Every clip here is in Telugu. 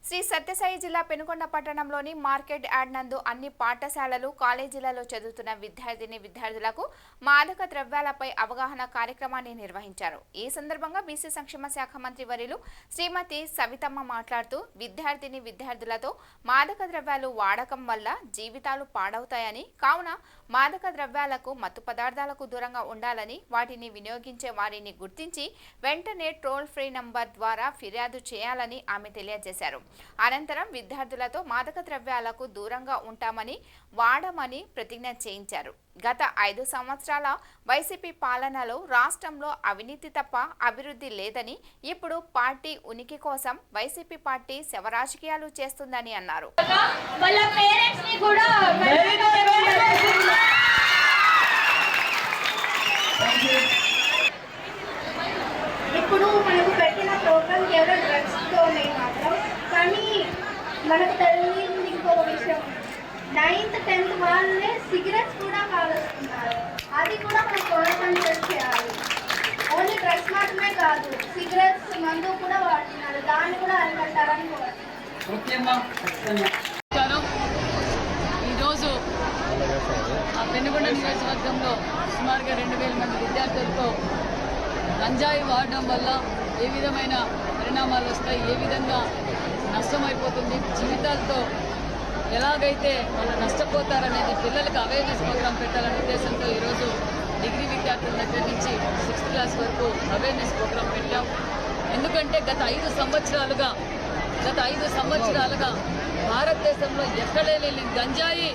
శ్రీ సత్యసాయి జిల్లా పెనుకొండ పట్టణంలోని మార్కెట్ యార్డ్ నందు అన్ని పాఠశాలలు కాలేజీలలో చదువుతున్న విద్యార్థులకు మాదక ద్రవ్యాలపై అవగాహన కార్యక్రమాన్ని నిర్వహించారు. ఈ సందర్భంగా బీసీ సంక్షేమ శాఖ మంత్రి వర్యులు శ్రీమతి సవితమ్మ మాట్లాడుతూ విద్యార్థులతో మాదక ద్రవ్యాలు వాడకం వల్ల జీవితాలు పాడవుతాయని, కావున మాదక ద్రవ్యాలకు మత్తు పదార్థాలకు దూరంగా ఉండాలని, వాటిని వినియోగించే వారిని గుర్తించి వెంటనే టోల్ ఫ్రీ నంబర్ ద్వారా ఫిర్యాదు చేయాలని ఆమె తెలియజేశారు. అనంతరం విద్యార్థులతో మాదక ద్రవ్యాలకు దూరంగా ఉంటామని, వాడమని ప్రతిజ్ఞ చేయించారు. గత 5 సంవత్సరాల వైసీపీ పాలనలో రాష్ట్రంలో అవినీతి తప్ప అభివృద్ధి లేదని, ఇప్పుడు పార్టీ ఉనికి కోసం వైసీపీ పార్టీ శవరాజకీయాలు చేస్తుందని అన్నారు. ఇప్పుడు మనకు పెట్టిన ప్రోగ్రామ్ కేవలం డ్రగ్స్తోనే మాత్రం, కానీ మనకు తెలియని ఇంకొక విషయం, 9th 10th వాళ్ళే సిగరెట్స్ కూడా కాలుస్తున్నారు. అది కూడా మనం కాన్సన్ట్రేట్ చేయాలి. ఓన్లీ డ్రగ్స్ మాత్రమే కాదు, సిగరెట్స్ మందు కూడా వాడుతున్నారు. దాన్ని కూడా అరికట్టాలని ఈరోజు పెనుగొండ నియోజకవర్గంలో సుమారుగా 2000 మంది విద్యార్థులతో గంజాయి వాడడం వల్ల ఏ విధమైన పరిణామాలు వస్తాయి, ఏ విధంగా నష్టమైపోతుంది, జీవితాలతో ఎలాగైతే వాళ్ళు నష్టపోతారనేది పిల్లలకు అవేర్నెస్ ప్రోగ్రామ్ పెట్టాలనే ఉద్దేశంతో ఈరోజు డిగ్రీ విద్యార్థుల దగ్గర నుంచి 6th క్లాస్ వరకు అవేర్నెస్ ప్రోగ్రామ్ పెట్టాం. ఎందుకంటే గత 5 సంవత్సరాలుగా భారతదేశంలో ఎక్కడే లేని గంజాయి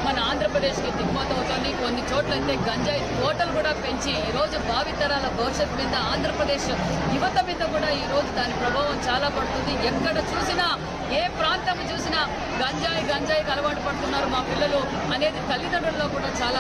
మన ఆంధ్రప్రదేశ్కి దిగుమతవుతోంది. కొన్ని చోట్లయితే గంజాయి తోటలు కూడా పెంచి ఈరోజు భావితరాల భవిష్యత్తు మీద, ఆంధ్రప్రదేశ్ యువత మీద కూడా ఈరోజు దాని ప్రభావం చాలా పడుతుంది. ఎక్కడ చూసినా, ఏ ప్రాంతం చూసినా గంజాయికి అలవాటు పడుతున్నారు మా పిల్లలు అనేది తల్లిదండ్రుల్లో కూడా చాలా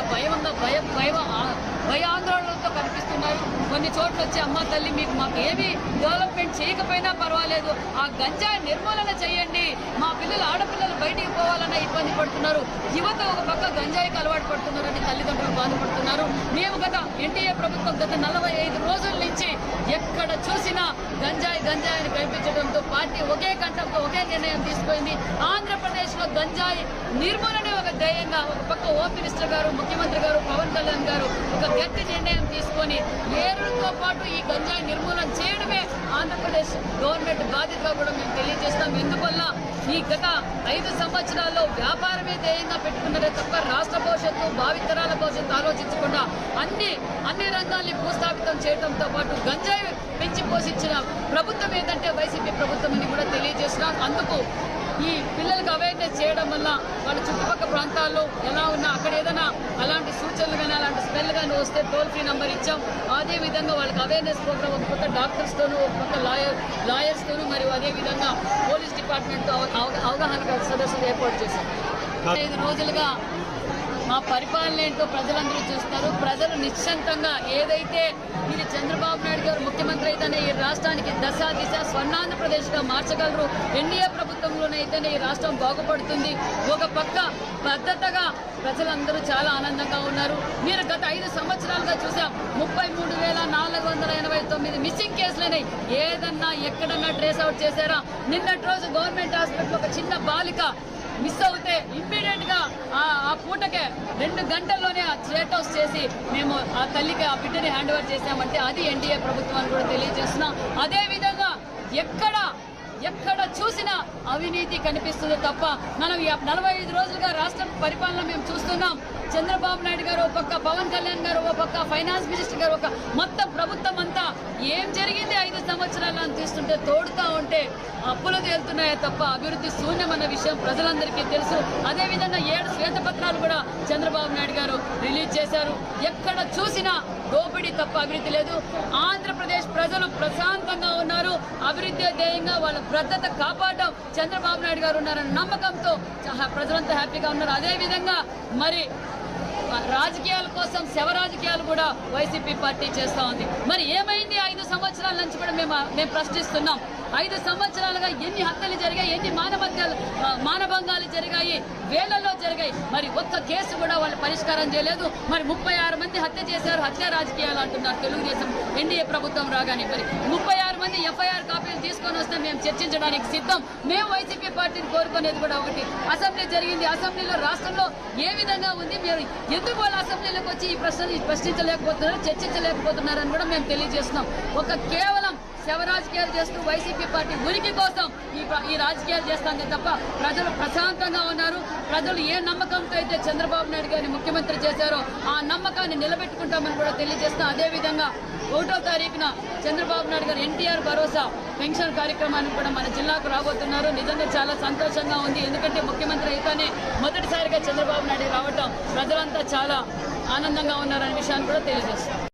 భయాందోళనలతో కనిపిస్తున్నారు. కొన్ని చోట్ల వచ్చి అమ్మ తల్లి మాకు ఏమీ డెవలప్మెంట్ చేయకపోయినా పర్వాలేదు, ఆ గంజాయి నిర్మూలన చేయండి, మా పిల్లలు ఆడపిల్లలు బయటికి పోవాలన్న ఇబ్బంది పడుతున్నారు. యువత ఒక పక్క గంజాయికి అలవాటు పడుతున్నారని తల్లిదండ్రులు బాధపడుతున్నారు. మేము గత ఎన్డీఏ ప్రభుత్వం గత 45 రోజుల నుంచి ఎక్కడ చూసినా గంజాయిని కనిపించడంతో పార్టీ ఒకే కంఠంతో ఒకే నిర్ణయం తీసుకుంది. ఆంధ్రప్రదేశ్లో గంజాయి నిర్మూలనే ఒక ధ్యేయంగా ఒక పక్క హోమ్ మినిస్టర్ గారు, ముఖ్యమంత్రి గారు, పవన్ కళ్యాణ్ గారు ఒక గట్టి నిర్ణయం తీసుకొని ఏరులతో పాటు ఈ గంజాయి నిర్మూలన చేయడమే ఆంధ్రప్రదేశ్ గవర్నమెంట్ బాధ్యతగా కూడా మేము తెలియజేస్తాం. ఎందువల్ల ఈ గత 5 సంవత్సరాల్లో వ్యాపారమే ధ్యేయంగా పెట్టుకున్నదే తప్ప రాష్ట్ర భవిష్యత్తు, భావితరాల భవిష్యత్తు ఆలోచించకుండా అన్ని రంగాల్ని భూస్థాపితం చేయడంతో పాటు గంజాయి పెంచి పోషించిన ప్రభుత్వం ఏదంటే వైసీపీ ప్రభుత్వం అని కూడా తెలియజేస్తున్నాం. అందుకు ఈ పిల్లలకు అవేర్నెస్ చేయడం వల్ల వాళ్ళ చుట్టుపక్కల ప్రాంతాల్లో ఎలా ఉన్నా అక్కడ ఏదైనా అలాంటి సూచనలు కానీ అలాంటి స్మెల్ కానీ వస్తే టోల్ ఫ్రీ నెంబర్ ఇచ్చాం. అదేవిధంగా వాళ్ళకి అవేర్నెస్ ప్రోగ్రామ్ ఒక పక్క డాక్టర్స్తోనూ, ఒక పక్క లాయర్స్తోనూ మరియు అదేవిధంగా పోలీస్ డిపార్ట్మెంట్తో అవగాహన సదస్సులు ఏర్పాటు చేశాం. 5 రోజులుగా మా పరిపాలన ఏంటో ప్రజలందరూ చూస్తారు. ప్రజలు నిశ్చంతంగా ఏదైతే ఇది చంద్రబాబు నాయుడు గారు ముఖ్యమంత్రి అయితేనే ఈ రాష్ట్రానికి దశ దిశ స్వర్ణాంధ్రప్రదేశ్గా మార్చగలరు, ఎన్డీఏ ప్రభుత్వంలోనైతేనే ఈ రాష్ట్రం బాగుపడుతుంది. ఒక పక్క భద్రతగా ప్రజలందరూ చాలా ఆనందంగా ఉన్నారు. మీరు గత 5 సంవత్సరాలుగా చూసాం, 33,489 మిస్సింగ్ కేసులైనాయి. ఏదన్నా ఎక్కడన్నా ట్రేస్ అవుట్ చేశారా? నిన్నటి రోజు గవర్నమెంట్ హాస్పిటల్ ఒక చిన్న బాలిక మిస్ అవుతే ఇమ్మీడియట్ గా ఆ పూటకే 2 గంటల్లోనే ఆ స్టేట్ హౌస్ చేసి మేము ఆ తల్లికి ఆ బిడ్డని హ్యాండ్ ఓవర్ చేశామంటే అది ఎన్డీఏ ప్రభుత్వాన్ని కూడా తెలియజేస్తున్నాం. అదేవిధంగా ఎక్కడ చూసినా అవినీతి కనిపిస్తుంది తప్ప మనం 45 రోజులుగా రాష్ట్ర పరిపాలన మేము చూస్తున్నాం. చంద్రబాబు నాయుడు గారు ఒక పక్క, పవన్ కళ్యాణ్ గారు ఒక పక్క, ఫైనాన్స్ మినిస్టర్ గారు ఒక, మొత్తం ప్రభుత్వం అంతా ఏం జరిగింది 5 సంవత్సరాలను తీస్తుంటే తోడుతా ఉంటే అప్పులు తేలుతున్నాయే తప్ప అభివృద్ధి శూన్యమన్న విషయం ప్రజలందరికీ తెలుసు. అదేవిధంగా 7 శ్వేతపత్రాలు కూడా చంద్రబాబు నాయుడు గారు రిలీజ్ చేశారు. ఎక్కడ చూసినా దోపిడీ తప్ప అభివృద్ధి లేదు. ఆంధ్రప్రదేశ్ ప్రజలు ప్రశాంతంగా ఉన్నారు. అభివృద్ధి ధ్యేయంగా వాళ్ళ భద్రత కాపాడడం చంద్రబాబు నాయుడు గారు ఉన్నారన్న నమ్మకంతో ప్రజలంతా హ్యాపీగా ఉన్నారు. అదేవిధంగా మరి రాజకీయాల కోసం శవ రాజకీయాలు కూడా వైసీపీ పార్టీ చేస్తూ ఉంది. మరి ఏమైంది 5 సంవత్సరాల నుంచి కూడా మేము ప్రశ్నిస్తున్నాం. 5 సంవత్సరాలుగా ఎన్ని హత్యలు జరిగాయి, ఎన్ని మానభంగాలు జరిగాయి, వేళ్లలో జరిగాయి. మరి ఒక్క కేసు కూడా వాళ్ళు పరిష్కారం చేయలేదు. మరి 36 మంది హత్య చేశారు, హత్య రాజకీయాలు అంటున్నారు తెలుగుదేశం ఎన్డీఏ ప్రభుత్వం రాగానే. మరి 36 మంది ఎఫ్ఐఆర్ కాపీలు తీసుకొని వస్తే మేము చర్చించడానికి సిద్ధం. మేము వైసీపీ పార్టీని కోరుకునేది కూడా ఒకటి, అసెంబ్లీ జరిగింది, అసెంబ్లీలో రాష్ట్రంలో ఏ విధంగా ఉంది, మీరు ఎందుకు వాళ్ళ అసెంబ్లీలోకి వచ్చి ఈ ప్రశ్నలు ప్రశ్నించలేకపోతున్నారు, చర్చించలేకపోతున్నారని కూడా మేము తెలియజేస్తున్నాం. కేవలం శవ రాజకీయాలు చేస్తూ వైసీపీ పార్టీ ఉనికి కోసం ఈ రాజకీయాలు చేస్తాందే తప్ప ప్రజలు ప్రశాంతంగా ఉన్నారు. ప్రజలు ఏ నమ్మకంతో అయితే చంద్రబాబు నాయుడు గారిని ముఖ్యమంత్రి చేశారో ఆ నమ్మకాన్ని నిలబెట్టుకుంటామని కూడా తెలియజేస్తున్నాం. అదేవిధంగా 1వ తారీఖున చంద్రబాబు నాయుడు గారు ఎన్టీఆర్ భరోసా పెన్షన్ కార్యక్రమాన్ని కూడా మన జిల్లాకు రాబోతున్నారు. నిజంగా చాలా సంతోషంగా ఉంది. ఎందుకంటే ముఖ్యమంత్రి అయితేనే మొదటిసారిగా చంద్రబాబు నాయుడు రావటం ప్రజలంతా చాలా ఆనందంగా ఉన్నారనే విషయాన్ని కూడా తెలియజేస్తాం.